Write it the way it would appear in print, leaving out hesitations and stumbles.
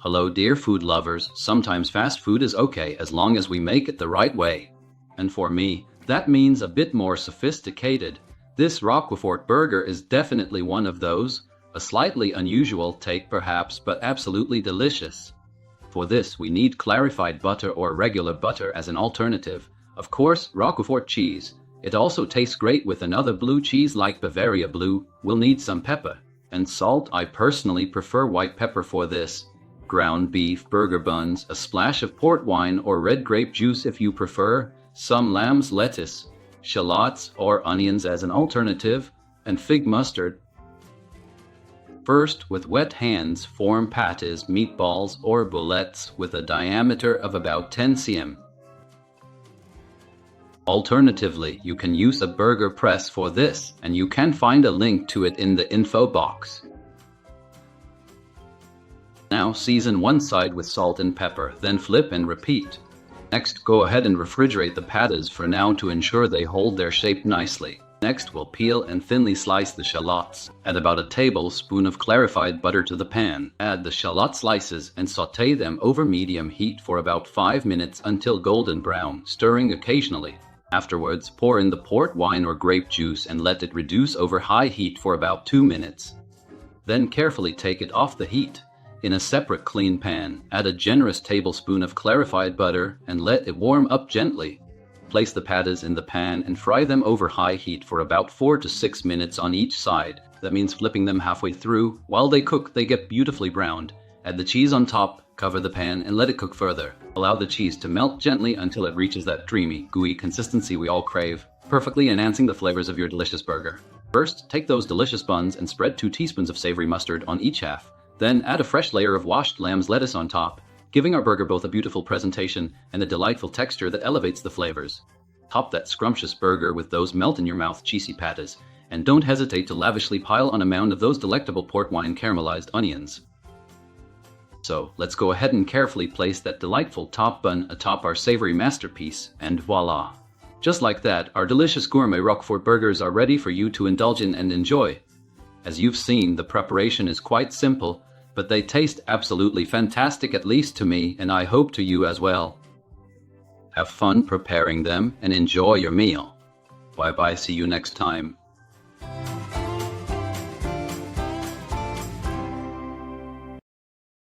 Hello dear food lovers, sometimes fast food is okay as long as we make it the right way. And for me, that means a bit more sophisticated. This ROQUEFORT burger is definitely one of those, a slightly unusual take perhaps, but absolutely delicious. For this we need clarified butter or regular butter as an alternative. Of course, ROQUEFORT cheese. It also tastes great with another blue cheese like Bavaria blue. We'll need some pepper and salt. I personally prefer white pepper for this. Ground beef burger buns, a splash of port wine or red grape juice if you prefer, some lamb's lettuce, shallots or onions as an alternative, and fig mustard. First, with wet hands, form patties, meatballs, or boulettes with a diameter of about 10 cm. Alternatively, you can use a burger press for this, and you can find a link to it in the info box. Now season one side with salt and pepper, then flip and repeat. Next, go ahead and refrigerate the patties for now to ensure they hold their shape nicely. Next, we'll peel and thinly slice the shallots. Add about a tablespoon of clarified butter to the pan. Add the shallot slices and saute them over medium heat for about 5 minutes until golden brown, stirring occasionally. Afterwards, pour in the port wine or grape juice and let it reduce over high heat for about 2 minutes. Then carefully take it off the heat. In a separate clean pan, add a generous tablespoon of clarified butter and let it warm up gently. Place the patties in the pan and fry them over high heat for about 4 to 6 minutes on each side. That means flipping them halfway through. While they cook, they get beautifully browned. Add the cheese on top, cover the pan, and let it cook further. Allow the cheese to melt gently until it reaches that dreamy, gooey consistency we all crave, perfectly enhancing the flavors of your delicious burger. First, take those delicious buns and spread 2 teaspoons of savory mustard on each half. Then add a fresh layer of washed lamb's lettuce on top, giving our burger both a beautiful presentation and a delightful texture that elevates the flavors. Top that scrumptious burger with those melt-in-your-mouth cheesy patties, and don't hesitate to lavishly pile on a mound of those delectable port wine caramelized onions. So, let's go ahead and carefully place that delightful top bun atop our savory masterpiece, and voila! Just like that, our delicious gourmet ROQUEFORT burgers are ready for you to indulge in and enjoy. As you've seen, the preparation is quite simple, but they taste absolutely fantastic, at least to me, and I hope to you as well. Have fun preparing them and enjoy your meal. Bye bye, see you next time.